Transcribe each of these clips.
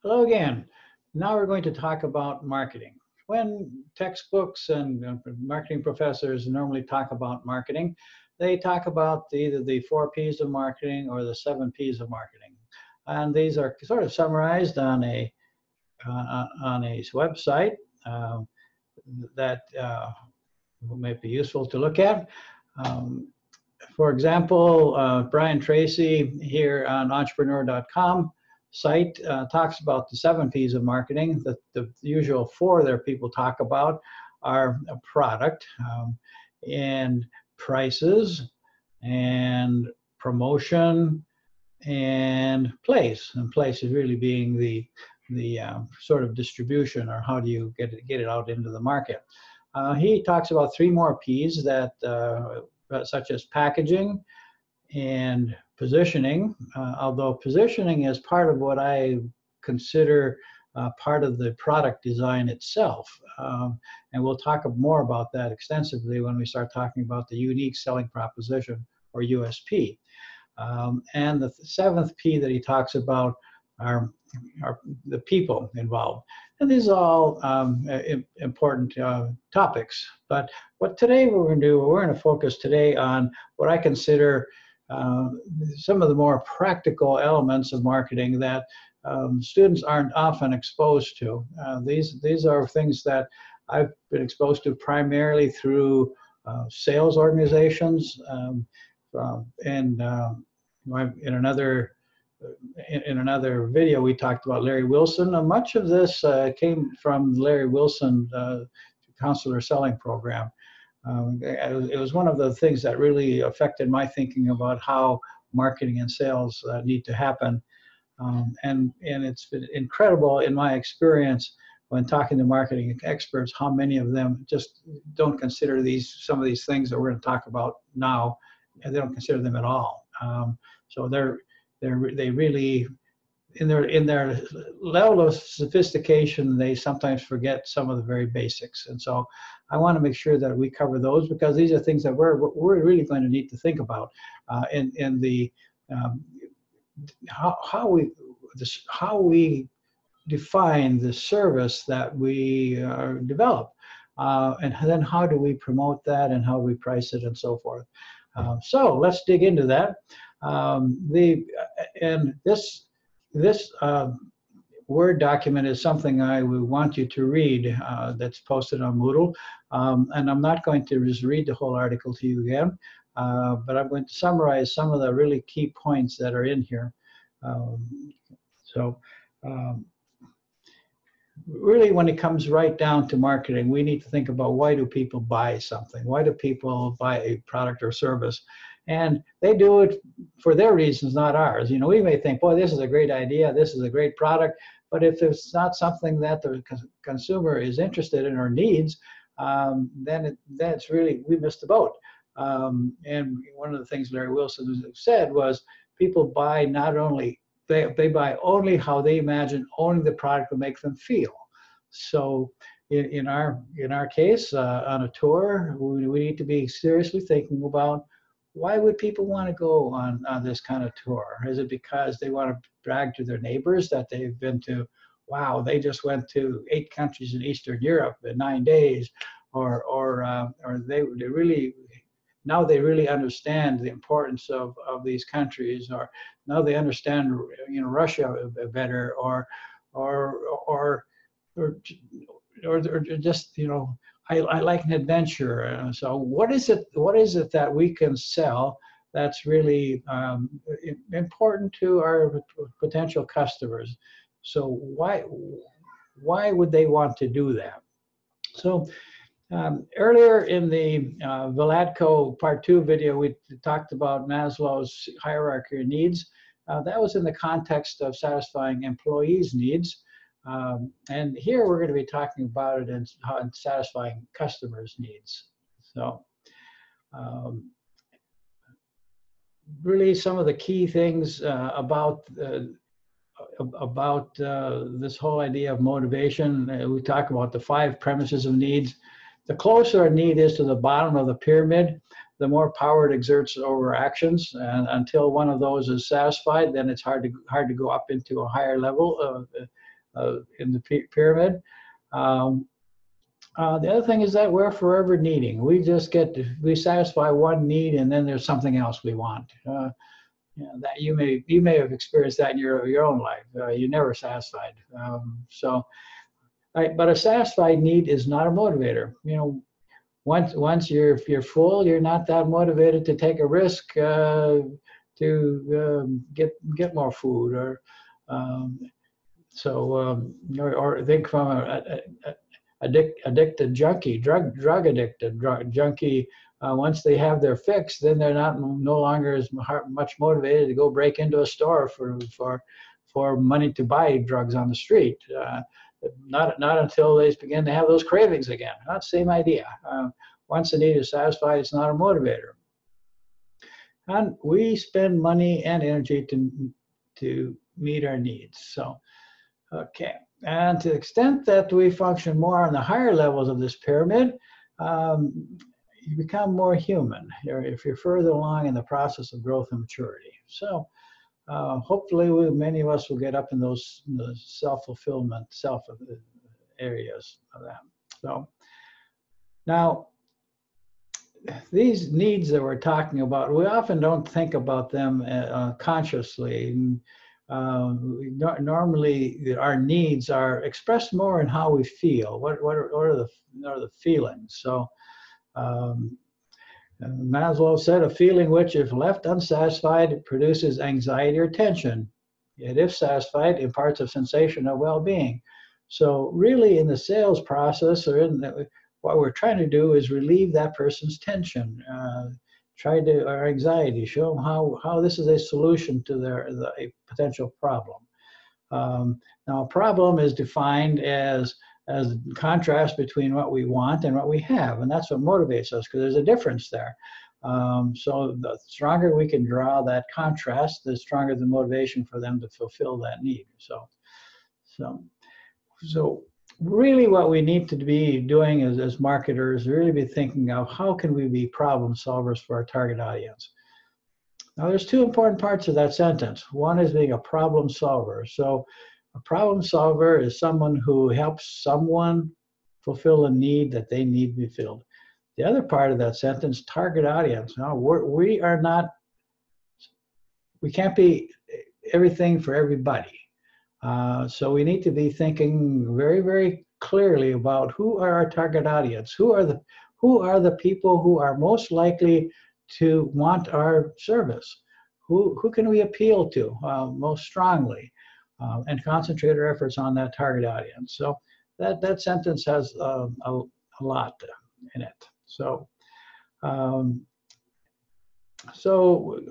Hello again. Now we're going to talk about marketing. When textbooks and marketing professors normally talk about marketing, they talk about either the 4 P's of marketing or the 7 P's of marketing. And these are sort of summarized on a website that might be useful to look at. For example, Brian Tracy here on entrepreneur.com site talks about the 7 P's of marketing. The usual 4 there people talk about are a product and prices and promotion and place. And place is really being the sort of distribution, or how do you get it out into the market. He talks about 3 more P's that such as packaging and positioning, although positioning is part of what I consider part of the product design itself. And we'll talk more about that extensively when we start talking about the unique selling proposition, or USP. And the 7th P that he talks about are the people involved. And these are all important topics. But what today we're going to do, we're going to focus today on what I consider some of the more practical elements of marketing that students aren't often exposed to. These are things that I've been exposed to primarily through sales organizations, and in another video we talked about Larry Wilson. Much of this came from Larry Wilson Counselor Selling Program. It was one of the things that really affected my thinking about how marketing and sales need to happen. And it's been incredible in my experience when talking to marketing experts, how many of them just don't consider some of these things that we're going to talk about now, and they don't consider them at all. So they really, in their level of sophistication, they sometimes forget some of the very basics. And so I want to make sure that we cover those, because these are things that we're really going to need to think about in the how we define the service that we develop, and then how do we promote that, and how we price it, and so forth. So let's dig into that. This Word document is something I would want you to read, that's posted on Moodle. And I'm not going to just read the whole article to you again, but I'm going to summarize some of the really key points that are in here. Really, when it comes right down to marketing, we need to think about, why do people buy something? Why do people buy a product or service? And they do it for their reasons, not ours. You know, we may think, boy, this is a great idea, this is a great product, but if it's not something that the consumer is interested in or needs, then that's really, we missed the boat. And one of the things Larry Wilson said was, people buy not only, they buy only how they imagine owning the product will make them feel. So in our case, on a tour, we need to be seriously thinking about, why would people want to go on this kind of tour? Is it because they want to brag to their neighbors that they've been to, wow, they just went to 8 countries in Eastern Europe in 9 days, or they really, now they really understand the importance of these countries, or now they understand, you know, Russia better, or just, you know, I like an adventure. So what is it that we can sell that's really important to our potential customers? So why would they want to do that? So earlier in the Valadko Part 2 video, we talked about Maslow's hierarchy of needs. That was in the context of satisfying employees' needs. And here we're going to be talking about it in satisfying customers' needs. So really, some of the key things about this whole idea of motivation, we talk about the 5 premises of needs. The closer a need is to the bottom of the pyramid, the more power it exerts over actions. And until one of those is satisfied, then it's hard to go up into a higher level in the pyramid. The other thing is that we're forever needing. We satisfy one need, and then there's something else we want. That you may have experienced that in your own life. You're never satisfied. But a satisfied need is not a motivator. Once you're full, you're not that motivated to take a risk to get more food, or think from a addicted junkie, drug addicted junkie. Once they have their fix, then they're no longer as much motivated to go break into a store for money to buy drugs on the street. Not until they begin to have those cravings again. Not the same idea. Once the need is satisfied, it's not a motivator. And we spend money and energy to meet our needs. So, okay. And to the extent that we function more on the higher levels of this pyramid, you become more human if you're further along in the process of growth and maturity. So hopefully many of us will get up in those self-fulfillment, areas of that. So now, these needs that we're talking about, we often don't think about them consciously. Normally, our needs are expressed more in how we feel. What are the feelings? So, Maslow said, a feeling which, if left unsatisfied, produces anxiety or tension. Yet, if satisfied, imparts a sensation of well-being. So, really, in the sales process, or what we're trying to do is relieve that person's tension. Or anxiety, show them how this is a solution to a potential problem. Now, a problem is defined as contrast between what we want and what we have, and that's what motivates us, because there's a difference there. So the stronger we can draw that contrast, the stronger the motivation for them to fulfill that need. So really what we need to be doing as marketers, really be thinking of how can we be problem solvers for our target audience. Now there's two important parts of that sentence. One is being a problem solver. So a problem solver is someone who helps someone fulfill a need that they need to be filled. The other part of that sentence, target audience. Now we can't be everything for everybody. So we need to be thinking very, very clearly about who are our target audience, who are the people who are most likely to want our service, who can we appeal to most strongly, and concentrate our efforts on that target audience. So that sentence has a lot in it. So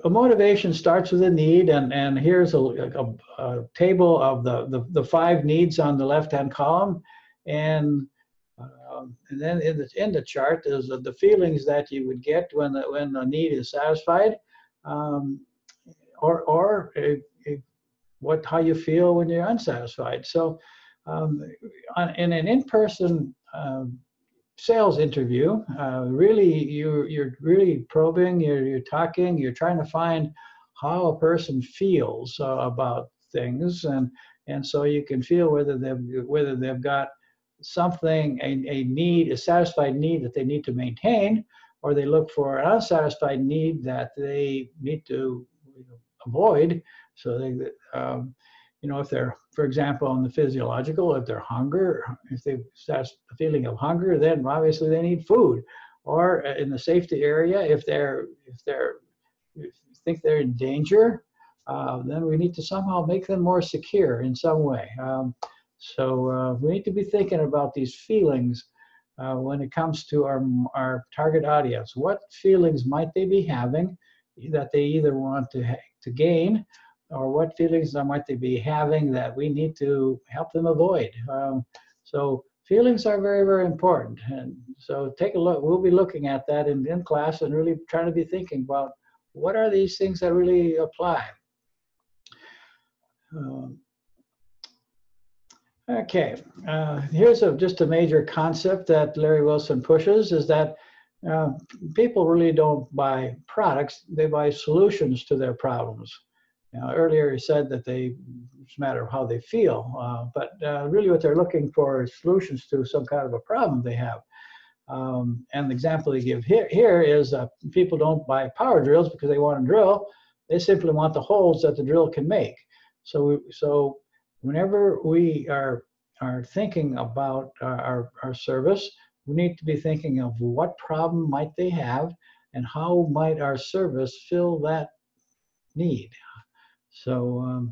a motivation starts with a need, and here's a table of the 5 needs on the left-hand column, and then in the chart is the feelings that you would get when the need is satisfied, or how you feel when you're unsatisfied. So in an in-person sales interview, really you're really probing, you're talking, you're trying to find how a person feels about things, and so you can feel whether they've got something, a satisfied need that they need to maintain, or they look for an unsatisfied need that they need to avoid. So if they're, for example, in the physiological, if they're if they've got a feeling of hunger, then obviously they need food. Or in the safety area, if you think they're in danger, then we need to somehow make them more secure in some way. So we need to be thinking about these feelings when it comes to our target audience. What feelings might they be having that they either want to gain, or what feelings might they be having that we need to help them avoid? So feelings are very, very important. And so take a look. We'll be looking at that in class and really trying to be thinking about what are these things that really apply. Okay, here's just a major concept that Larry Wilson pushes, is that people really don't buy products, they buy solutions to their problems. Earlier he said that it's a matter of how they feel, but really what they're looking for is solutions to some kind of a problem they have. And the example they give here is people don't buy power drills because they want to drill. They simply want the holes that the drill can make. So whenever we are thinking about our service, we need to be thinking of what problem might they have and how might our service fill that need. So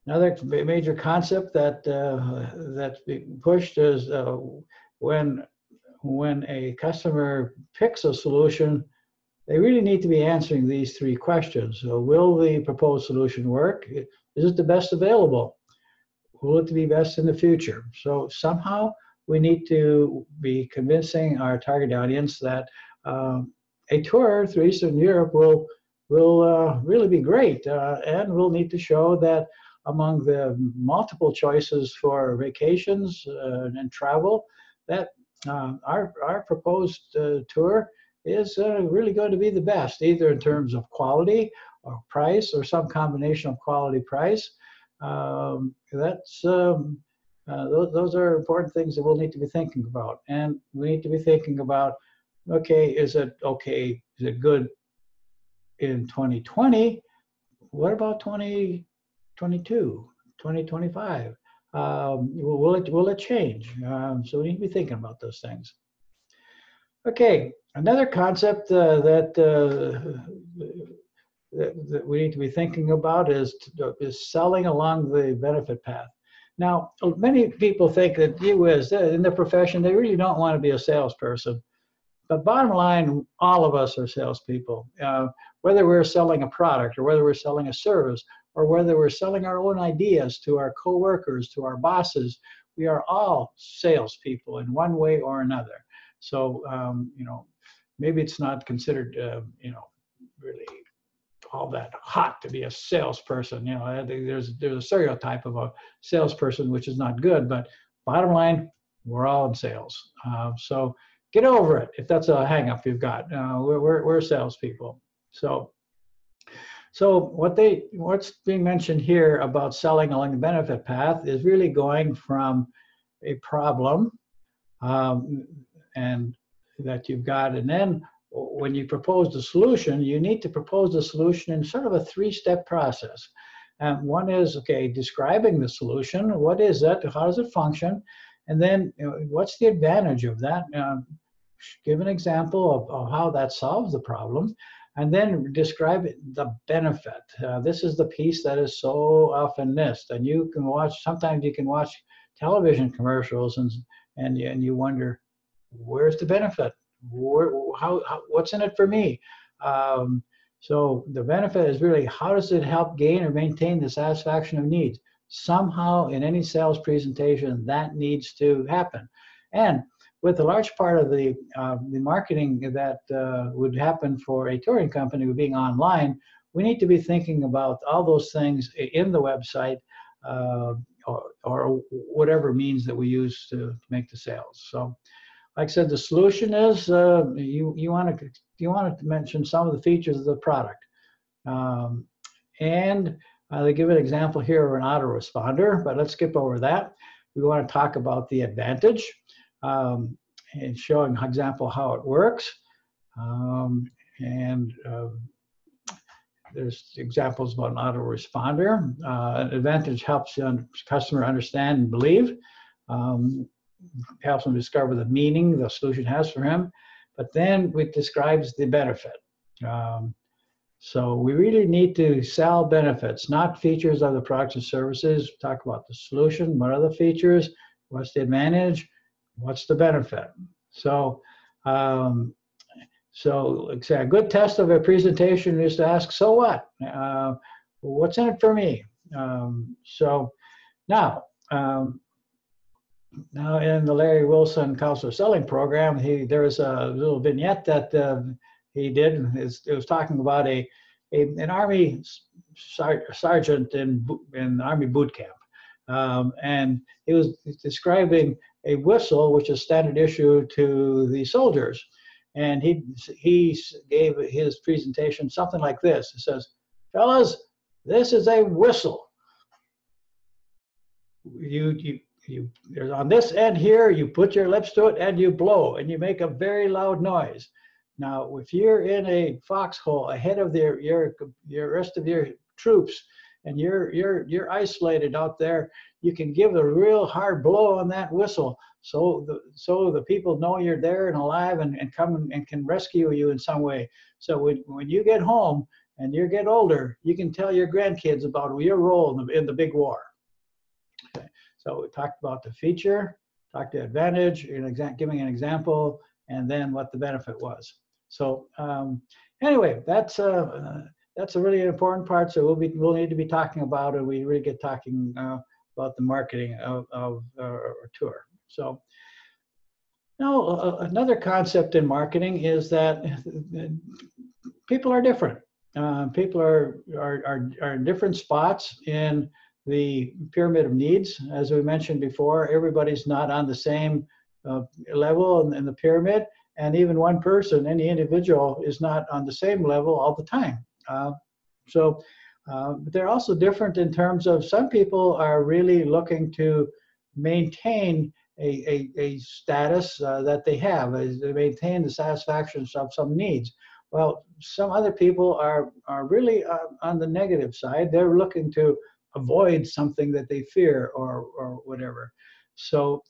another major concept that's being pushed is when a customer picks a solution, they really need to be answering these three questions. So will the proposed solution work? Is it the best available? Will it be best in the future? So somehow we need to be convincing our target audience that a tour through Eastern Europe will really be great, and we'll need to show that among the multiple choices for vacations and travel, that our proposed tour is really going to be the best, either in terms of quality or price or some combination of quality price. Those are important things that we'll need to be thinking about. And we need to be thinking about, okay, is it good in 2020? What about 2022, 2025? Will it change? So we need to be thinking about those things. Okay, another concept that we need to be thinking about is selling along the benefit path. Now, many people think that in their profession, they really don't want to be a salesperson. But bottom line, all of us are salespeople. Whether we're selling a product or whether we're selling a service or whether we're selling our own ideas to our coworkers, to our bosses, we are all salespeople in one way or another. So, maybe it's not considered, really all that hot to be a salesperson. There's a stereotype of a salesperson, which is not good, but bottom line, we're all in sales. So get over it if that's a hang-up you've got. We're salespeople. So what's being mentioned here about selling along the benefit path is really going from a problem and that you've got, and then when you propose the solution, you need to propose the solution in sort of a three-step process. And one is, describing the solution. What is it? How does it function? And then what's the advantage of that? Give an example of how that solves the problem. And then describe the benefit. This is the piece that is so often missed. And sometimes you can watch television commercials and you wonder, where's the benefit? What's in it for me? So the benefit is really, how does it help gain or maintain the satisfaction of needs? Somehow in any sales presentation, that needs to happen. And with a large part of the marketing that would happen for a touring company being online, we need to be thinking about all those things in the website or whatever means that we use to make the sales. So, like I said, the solution is you want to mention some of the features of the product, and they give an example here of an autoresponder, but let's skip over that. We want to talk about the advantage and showing an example how it works, and there's examples about an autoresponder. An advantage helps the customer understand and believe. Helps him discover the meaning the solution has for him, but then it describes the benefit. So we really need to sell benefits, not features of the products and services. Talk about the solution, what are the features, what's the advantage, what's the benefit. So, like a good test of a presentation is to ask, so what? What's in it for me? Now in the Larry Wilson Counselor Selling Program, there was a little vignette that he did. It was talking about an Army sergeant in Army boot camp, and he was describing a whistle, which is standard issue to the soldiers. and he gave his presentation something like this. It says, "Fellas, this is a whistle. There's on this end here, you put your lips to it and you blow, and you make a very loud noise. Now, if you're in a foxhole ahead of your rest of your troops, and you're isolated out there, you can give a real hard blow on that whistle, so the people know you're there and alive, and come and can rescue you in some way. So when you get home and you get older, you can tell your grandkids about your role in the big war." Okay. So we talked about the feature, talked the advantage, giving an example, and then what the benefit was. So anyway, that's a really important part. So we'll need to be talking about it. We really get talking about the marketing of our tour. So now another concept in marketing is that people are different. People are in different spots in the pyramid of needs. As we mentioned before, everybody's not on the same level in the pyramid, and even one person, any individual, is not on the same level all the time. But they're also different in terms of some people are really looking to maintain a status that they have, they maintain the satisfaction of some needs. Well, some other people are really on the negative side. They're looking to avoid something that they fear or whatever. So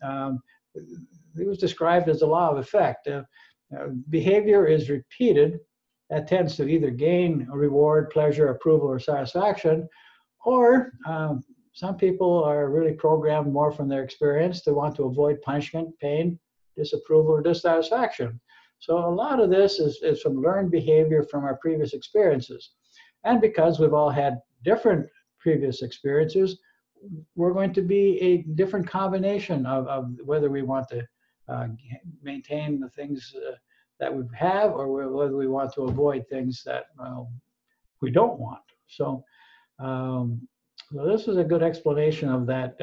it was described as a law of effect. Behavior is repeated that tends to either gain a reward, pleasure, approval, or satisfaction, or some people are really programmed more from their experience. They want to avoid punishment, pain, disapproval, or dissatisfaction. So a lot of this is from learned behavior from our previous experiences. And because we've all had different previous experiences, we're going to be a different combination of whether we want to maintain the things that we have, or whether we want to avoid things that we don't want. So, so this is a good explanation of that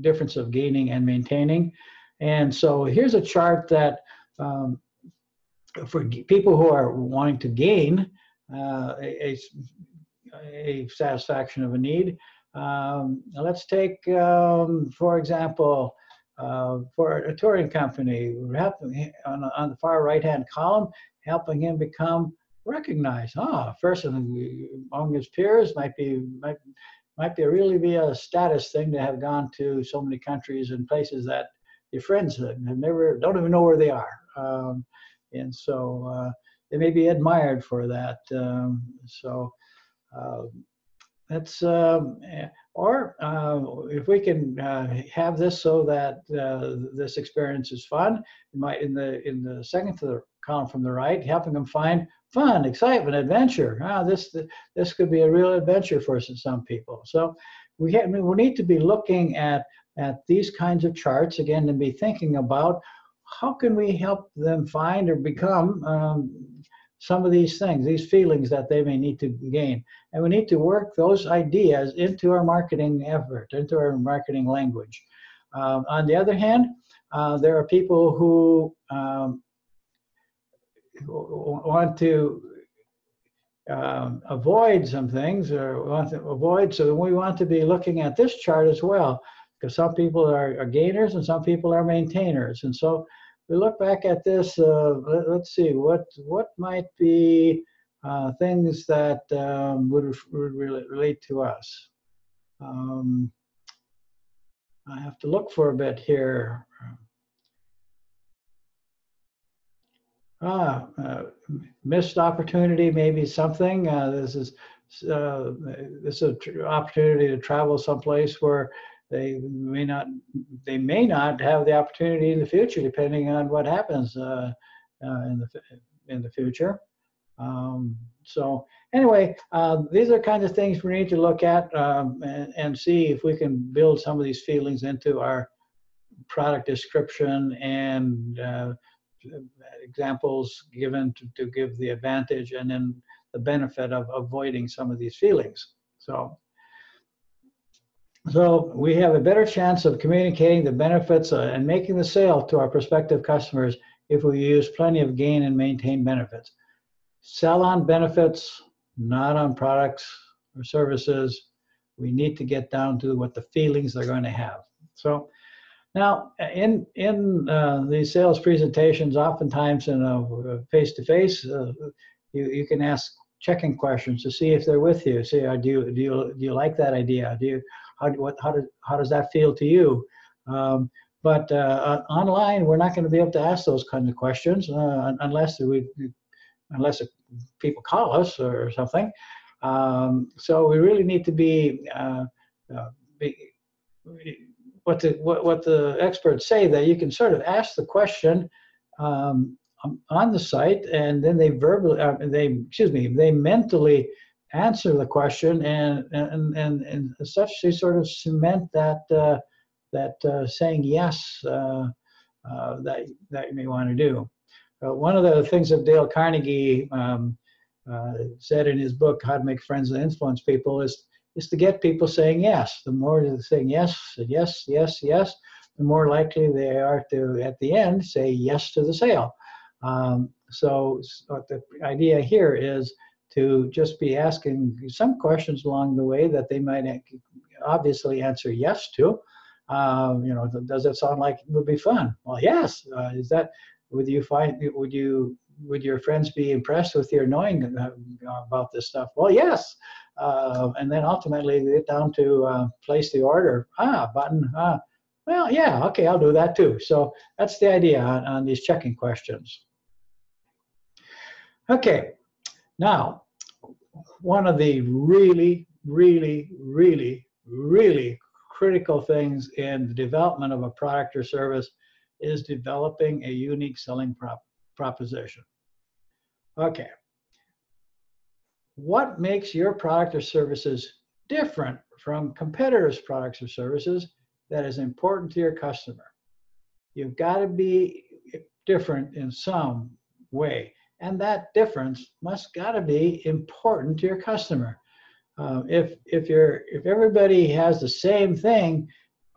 difference of gaining and maintaining. And so here's a chart that for people who are wanting to gain a satisfaction of a need. Let's take, for example, for a touring company, on the far right-hand column, helping him become recognized. First among his peers might really be a status thing to have gone to so many countries and places that your friends don't even know where they are, and so they may be admired for that. That's or if we can have this so that this experience is fun, in the second to the column from the right, helping them find fun, excitement, adventure. This could be a real adventure for some people. So we need to be looking at these kinds of charts again and be thinking about how can we help them find or become some of these things, these feelings that they may need to gain. And we need to work those ideas into our marketing effort, into our marketing language. On the other hand, there are people who want to avoid some things, or want to avoid, so we want to be looking at this chart as well, because some people are gainers and some people are maintainers. And so we look back at this, let's see, what might be things that would relate to us. I have to look for a bit here. Missed opportunity, maybe something. This is an opportunity to travel someplace where they may not have the opportunity in the future, depending on what happens in the future. So anyway, these are kinds of things we need to look at and see if we can build some of these feelings into our product description and examples given to give the advantage and then the benefit of avoiding some of these feelings. So we have a better chance of communicating the benefits and making the sale to our prospective customers if we use plenty of gain and maintain benefits. Sell on benefits, not on products or services. We need to get down to what the feelings they're going to have. So now in these sales presentations, oftentimes in a face-to-face, you can ask checking questions to see if they're with you. Say, do you like that idea? How does that feel to you? But online, we're not going to be able to ask those kinds of questions unless people call us or something. So we really need to be what the experts say, that you can sort of ask the question on the site, and then they they mentally answer the question, and as such they sort of cement that saying yes that you may want to do. One of the things that Dale Carnegie said in his book, How to Make Friends and Influence People, is to get people saying yes. The more they're saying yes, yes, yes, yes, the more likely they are to, at the end, say yes to the sale. So the idea here is to just be asking some questions along the way that they might obviously answer yes to. Does it sound like it would be fun? Well, yes. Would your friends be impressed with your knowing about this stuff? Well, yes. And then ultimately they get down to place the order. Button. Well, yeah, okay, I'll do that too. So that's the idea on these checking questions. Okay, now, one of the really, really, really, really critical things in the development of a product or service is developing a unique selling proposition. Okay. What makes your product or services different from competitors' products or services that is important to your customer? You've got to be different in some way, and that difference must got to be important to your customer. If everybody has the same thing,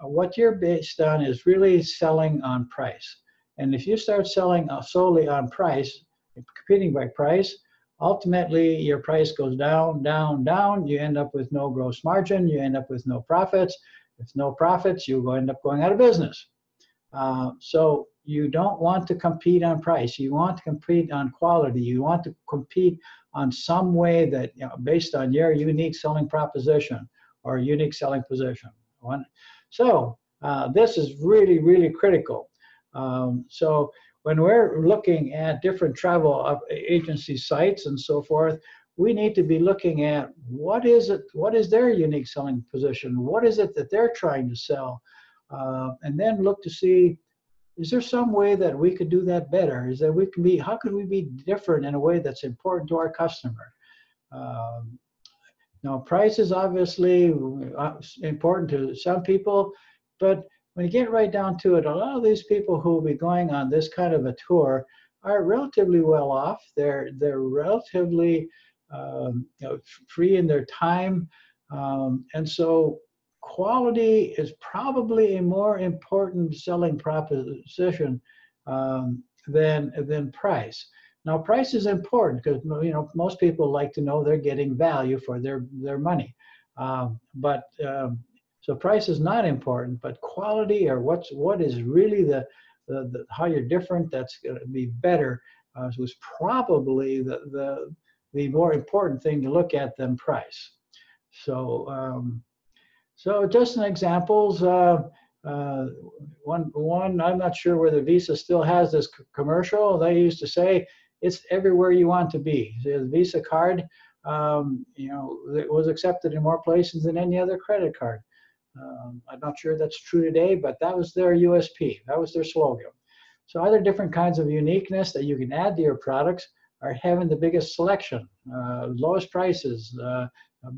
what you're based on is really selling on price. And if you start selling solely on price, competing by price, ultimately your price goes down, down, down. You end up with no gross margin. You end up with no profits. If no profits, you end up going out of business. So you don't want to compete on price. You want to compete on quality. You want to compete on some way that, based on your unique selling proposition or unique selling position. So this is really, really critical. So when we're looking at different travel agency sites and so forth, we need to be looking at what is their unique selling position? What is it that they're trying to sell? And then look to see, is there some way that we could do that better? How could we be different in a way that's important to our customer? Now, price is obviously important to some people, but when you get right down to it, a lot of these people who will be going on this kind of a tour are relatively well off. They're relatively free in their time, and so quality is probably a more important selling proposition than price. Now, price is important because most people like to know they're getting value for their money. So price is not important, but quality, or what is really the how you're different, that's going to be better, was probably the more important thing to look at than price. So so just some examples. One, I'm not sure whether Visa still has this commercial. They used to say, it's everywhere you want to be. The Visa card, it was accepted in more places than any other credit card. I'm not sure that's true today, but that was their USP. That was their slogan. So other different kinds of uniqueness that you can add to your products are having the biggest selection, lowest prices,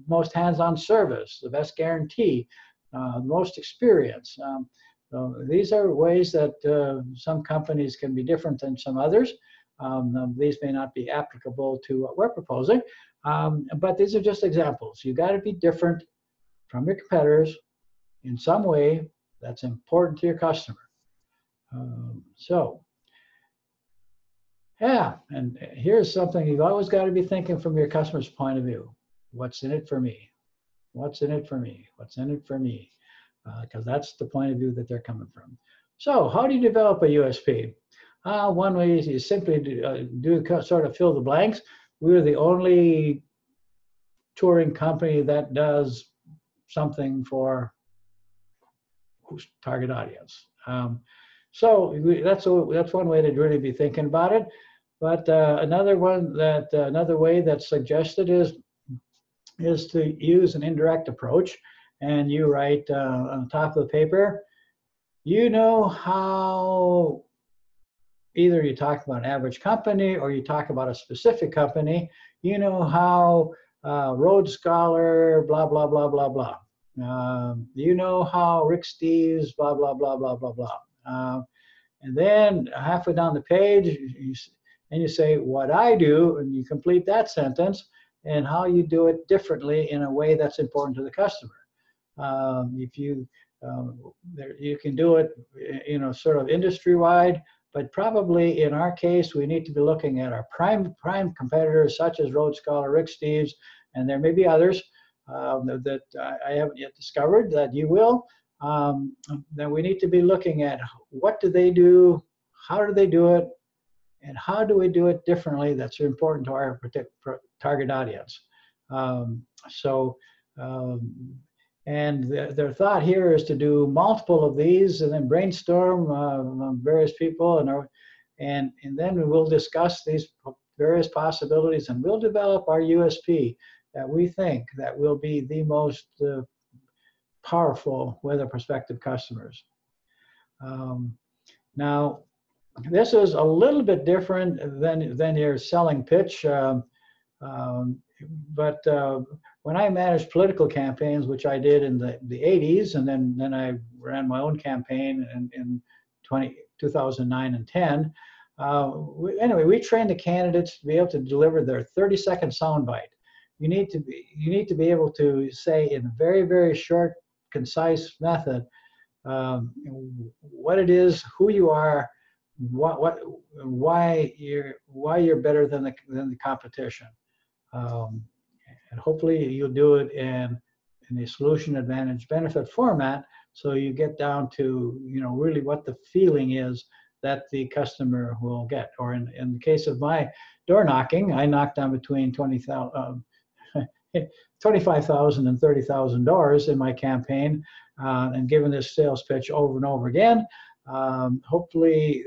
most hands-on service, the best guarantee, the most experience. So these are ways that some companies can be different than some others. These may not be applicable to what we're proposing, but these are just examples. You got to be different from your competitors in some way that's important to your customer. So Yeah, and here's something you've always got to be thinking from your customer's point of view. What's in it for me? What's in it for me? What's in it for me? Because that's the point of view that they're coming from. So how do you develop a USP? One way is you simply do sort of fill the blanks. We're the only touring company that does something for whose target audience. That's one way to really be thinking about it. But another way that's suggested is to use an indirect approach, and you write on top of the paper, you know how either you talk about an average company or you talk about a specific company, you know how Rhodes Scholar, blah, blah, blah, blah, blah. You know how Rick Steves, blah, blah, blah, blah, blah, blah. And then halfway down the page, you say, what I do, and you complete that sentence, and how you do it differently in a way that's important to the customer. You can do it, sort of industry-wide, but probably in our case, we need to be looking at our prime competitors, such as Rhodes Scholar, Rick Steves, and there may be others that I haven't yet discovered that you will. Then we need to be looking at what do they do, how do they do it, and how do we do it differently that's important to our target audience. And their thought here is to do multiple of these and then brainstorm various people, and then we will discuss these various possibilities, and we'll develop our USP that we think that will be the most powerful with our prospective customers. Now, this is a little bit different than your selling pitch, but when I managed political campaigns, which I did in the 80s, and then I ran my own campaign in 2009 and 10, we trained the candidates to be able to deliver their 30-second soundbite. You need to be able to say in a very, very short, concise method what it is, who you are, why you're better than the competition, and hopefully you'll do it in the solution advantage benefit format, so you get down to really what the feeling is that the customer will get. Or in the case of my door knocking, I knocked on between 25,000 and 30,000 doors in my campaign, and given this sales pitch over and over again. Hopefully,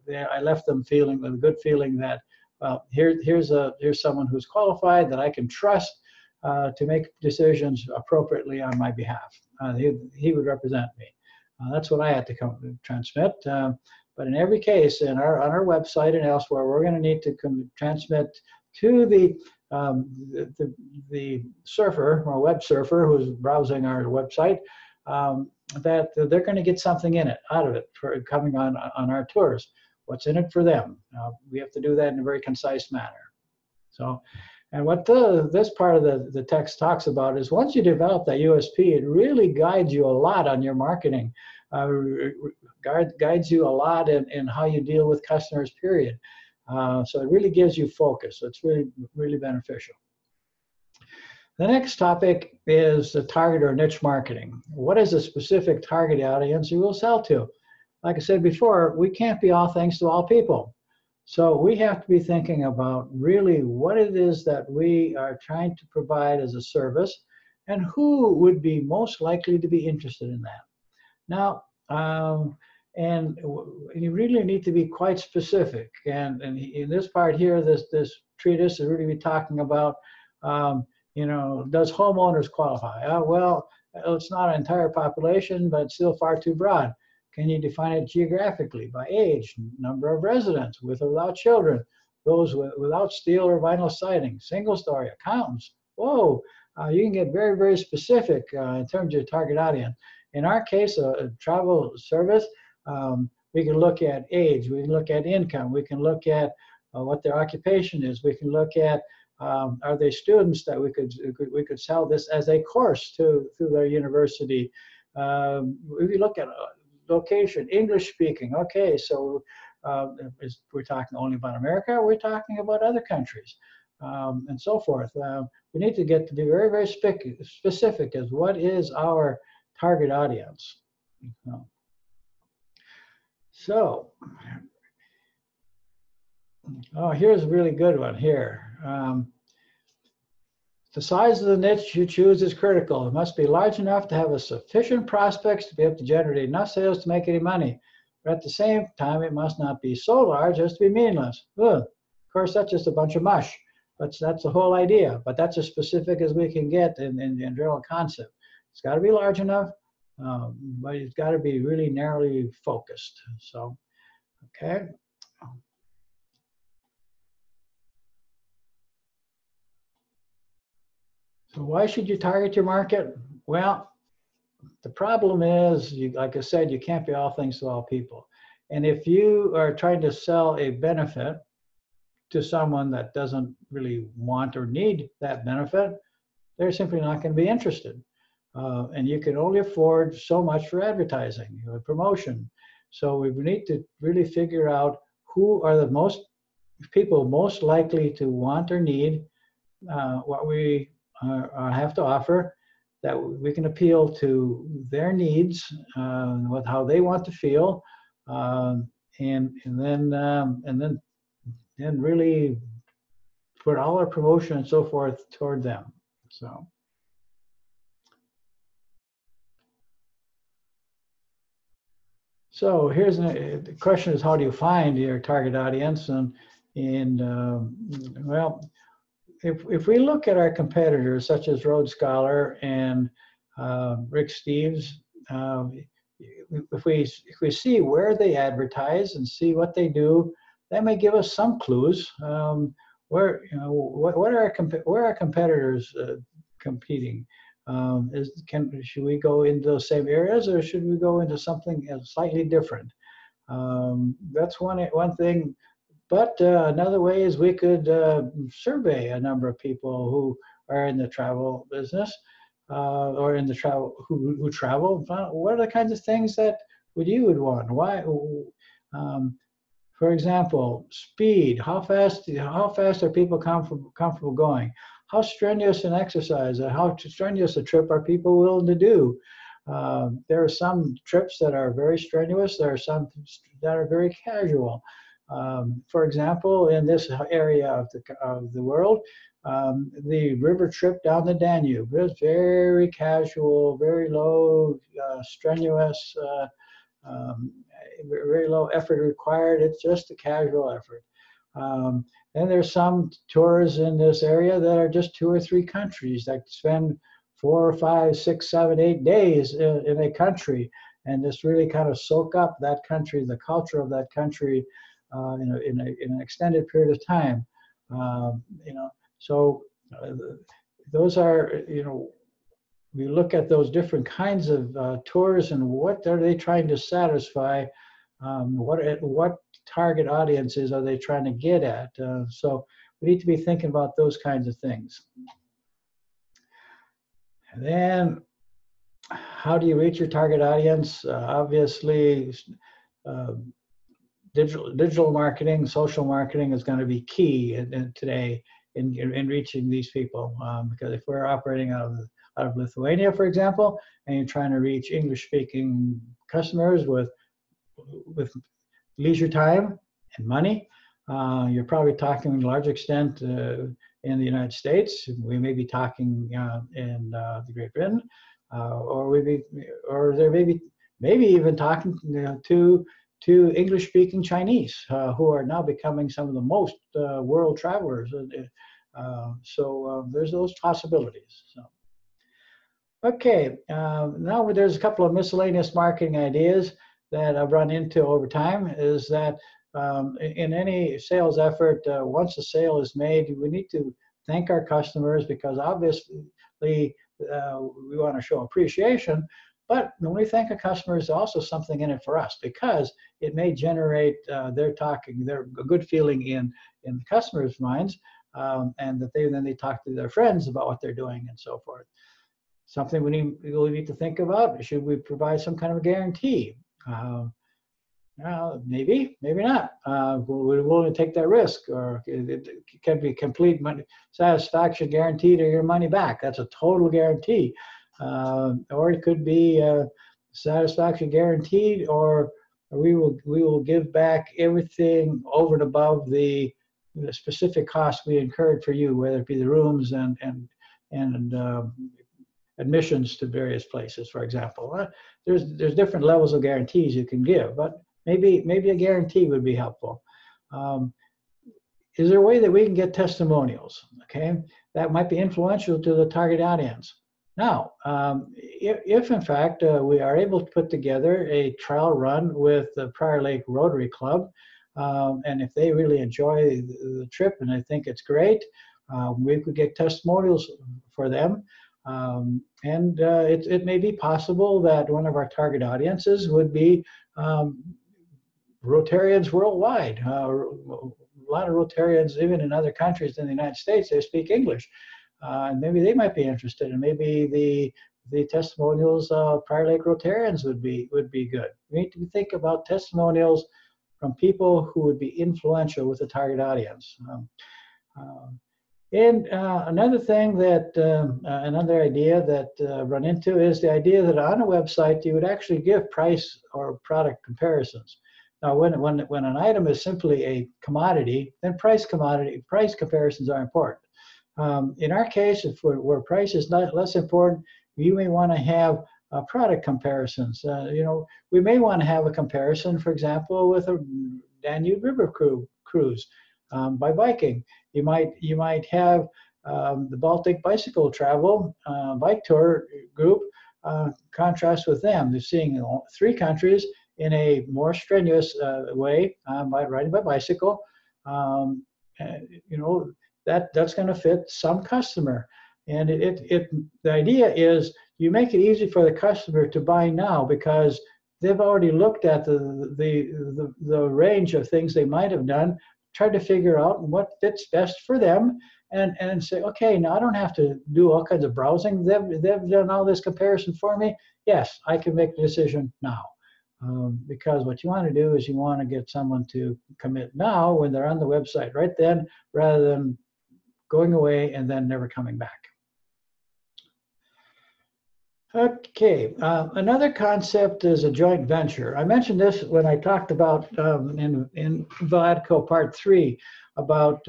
I left them feeling with a good feeling that here's someone who's qualified that I can trust to make decisions appropriately on my behalf. He would represent me. That's what I had to transmit. But in every case, on our website and elsewhere, we're going to need to transmit to the surfer or web surfer who's browsing our website, that they're going to get something out of it for coming on our tours. What's in it for them? We have to do that in a very concise manner. So, and what this part of the text talks about is once you develop that USP, it really guides you a lot on your marketing, guides you a lot in how you deal with customers, period. So it really gives you focus. So it's really, really beneficial. The next topic is the target or niche marketing. What is a specific target audience you will sell to? Like I said before, we can't be all things to all people. So we have to be thinking about really what it is that we are trying to provide as a service and who would be most likely to be interested in that. Now, and you really need to be quite specific. And in this part here, this treatise is really be talking about, does homeowners qualify? Well, it's not an entire population, but it's still far too broad. Can you define it geographically by age, number of residents, with or without children, those without steel or vinyl siding, single story, accountants? Whoa, you can get very, very specific in terms of your target audience. In our case, a travel service, we can look at age, we can look at income, we can look at what their occupation is, we can look at are they students that we could sell this as a course through their university. We look at location, English speaking. Okay, so we're talking only about America, or we're talking about other countries, and so forth. We need to get to be very, very specific as what is our target audience. So, oh, here's a really good one here. The size of the niche you choose is critical. It must be large enough to have a sufficient prospects to be able to generate enough sales to make any money. But at the same time, it must not be so large as to be meaningless. Ugh. Of course, that's just a bunch of mush. But that's the whole idea. But that's as specific as we can get in general concept. It's got to be large enough, but it's got to be really narrowly focused. So, okay. So why should you target your market? Well, the problem is, like I said, you can't be all things to all people. And if you are trying to sell a benefit to someone that doesn't really want or need that benefit, they're simply not going to be interested. And you can only afford so much for advertising, promotion. So we need to really figure out who are the people most likely to want or need what we have to offer, that we can appeal to their needs, with how they want to feel, and then really put all our promotion and so forth toward them. So here's the question: is how do you find your target audience? Well, if we look at our competitors such as Rhodes Scholar and Rick Steves, if we see where they advertise and see what they do, that may give us some clues. Where are our competitors competing? Should we go into those same areas, or should we go into something slightly different? That's one thing. But another way is we could survey a number of people who are in the travel business, or in the who travel. What are the kinds of things that you would want? Why? For example, speed. How fast are people comfortable going? How strenuous an exercise, how strenuous a trip are people willing to do? There are some trips that are very strenuous. There are some that are very casual. For example, in this area of the world, the river trip down the Danube is very casual, very low strenuous, very low effort required. It's just a casual effort. And there's some tours in this area that are just 2 or 3 countries that spend 4 or 5, 6, 7, 8 days in a country and just really kind of soak up that country, the culture of that country, in an extended period of time. So those are, we look at those different kinds of tours and what are they trying to satisfy, what target audiences are they trying to get at. So we need to be thinking about those kinds of things. And then how do you reach your target audience? Obviously, digital marketing, social marketing is going to be key today in reaching these people. Because if we're operating out of Lithuania, for example, and you're trying to reach English-speaking customers with leisure time and money, you're probably talking to a large extent in the United States. We may be talking in the Great Britain, or there may be even talking to English-speaking Chinese, who are now becoming some of the most world travelers. So there's those possibilities. So. Okay, now there's a couple of miscellaneous marketing ideas that I've run into over time. Is that in any sales effort, once a sale is made, we need to thank our customers, because obviously we want to show appreciation. But when we thank a customer, there's also something in it for us, because it may generate their good feeling in the customer's minds, and that they talk to their friends about what they're doing and so forth. Something we need to think about: should we provide some kind of a guarantee? Maybe, maybe not. We're willing to take that risk, or it can be complete money, satisfaction guaranteed or your money back. That's a total guarantee. Or it could be satisfaction guaranteed, or we will give back everything over and above the specific costs we incurred for you, whether it be the rooms and admissions to various places, for example. There's different levels of guarantees you can give, but maybe a guarantee would be helpful. Is there a way that we can get testimonials? Okay, that might be influential to the target audience. Now, if in fact we are able to put together a trial run with the Prior Lake Rotary Club, and if they really enjoy the trip and I think it's great, we could get testimonials for them. It may be possible that one of our target audiences would be Rotarians worldwide. A lot of Rotarians, even in other countries than the United States, they speak English. And maybe they might be interested, and maybe the testimonials of Prior Lake Rotarians would be good. We need to think about testimonials from people who would be influential with the target audience. Another thing that, another idea that run into is the idea that on a website you would actually give price or product comparisons. Now, when an item is simply a commodity, then price comparisons are important. In our case, if where price is less important, you may want to have product comparisons. We may want to have a comparison, for example, with a Danube River cruise by Viking. You might have the Baltic Bicycle Travel bike tour group contrast with them. They're seeing 3 countries in a more strenuous way by riding by bicycle. That's going to fit some customer, and the idea is you make it easy for the customer to buy now because they've already looked at the range of things they might have done, tried to figure out what fits best for them, and say, okay, now I don't have to do all kinds of browsing. They've done all this comparison for me. Yes, I can make the decision now. Because what you want to do is you want to get someone to commit now when they're on the website right then, rather than going away and then never coming back. Okay, another concept is a joint venture. I mentioned this when I talked about in VALADCO Part 3 about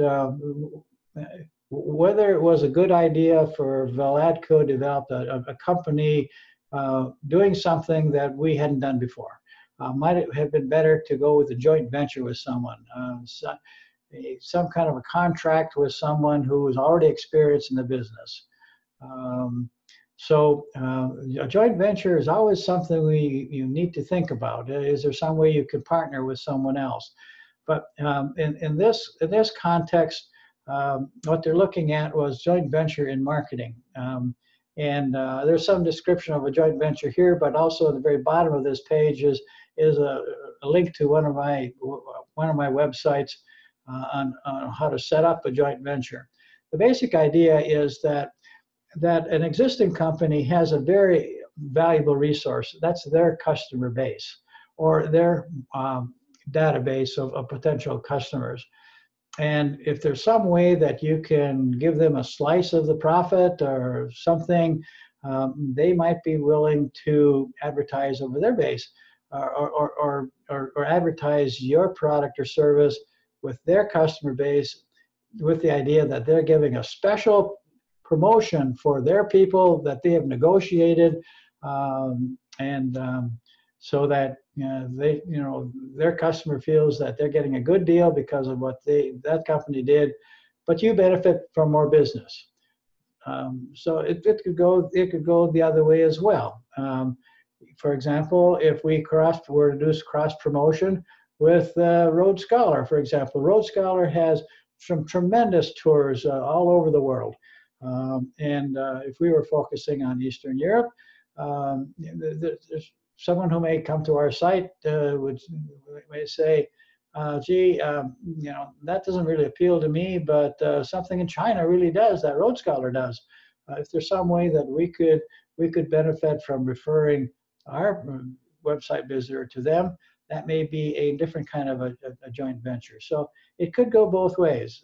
whether it was a good idea for VALADCO to develop a company doing something that we hadn't done before. Might it have been better to go with a joint venture with someone, some kind of a contract with someone who is already experienced in the business. A joint venture is always something you need to think about. Is there some way you can partner with someone else? But in this context, what they're looking at was joint venture in marketing. There's some description of a joint venture here, but also at the very bottom of this page is a link to one of my websites on how to set up a joint venture. The basic idea is that an existing company has a very valuable resource. That's their customer base or their database of potential customers. And if there's some way that you can give them a slice of the profit or something, they might be willing to advertise over their base or advertise your product or service with their customer base, with the idea that they're giving a special promotion for their people that they have negotiated, so that their customer feels that they're getting a good deal because of what that company did, but you benefit from more business. So it could go the other way as well. For example, if we were to do cross promotion with Road Scholar, for example, Road Scholar has some tremendous tours all over the world. If we were focusing on Eastern Europe, there's someone who may come to our site may say, gee, that doesn't really appeal to me, but something in China really does, that Road Scholar does. If there's some way that we could benefit from referring our website visitor to them, that may be a different kind of a joint venture. So it could go both ways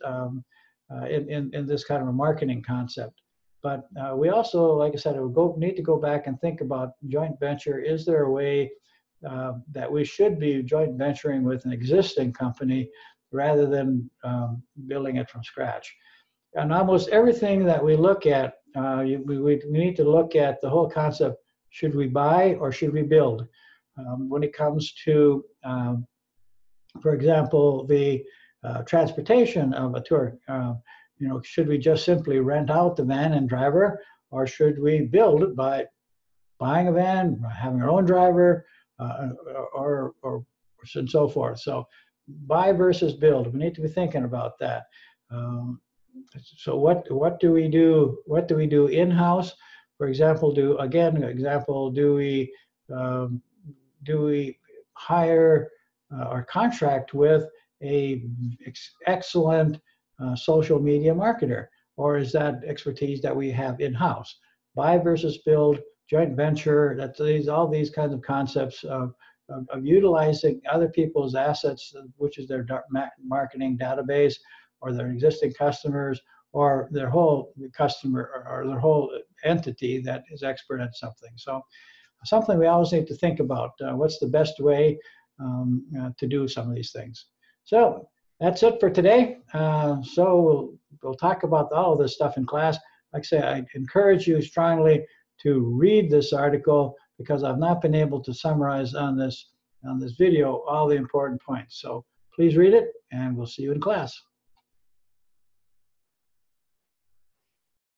in this kind of a marketing concept. But we also, like I said, need to go back and think about joint venture. Is there a way that we should be joint venturing with an existing company rather than building it from scratch? And almost everything that we look at, we need to look at the whole concept: should we buy or should we build? When it comes to, for example, the transportation of a tour, should we just simply rent out the van and driver, or should we build by buying a van, having our own driver, or and so forth? So buy versus build. We need to be thinking about that. So what do we do? What do we do in-house? For example, do we hire or contract with a excellent social media marketer, or is that expertise that we have in-house? Buy versus build, joint venture. All these kinds of concepts of utilizing other people's assets, which is their marketing database, or their existing customers, or their whole customer, or their whole entity that is expert at something. So something we always need to think about. What's the best way to do some of these things? So that's it for today. So we'll talk about all of this stuff in class. Like I say, I encourage you strongly to read this article, because I've not been able to summarize on this video all the important points. So please read it, and we'll see you in class.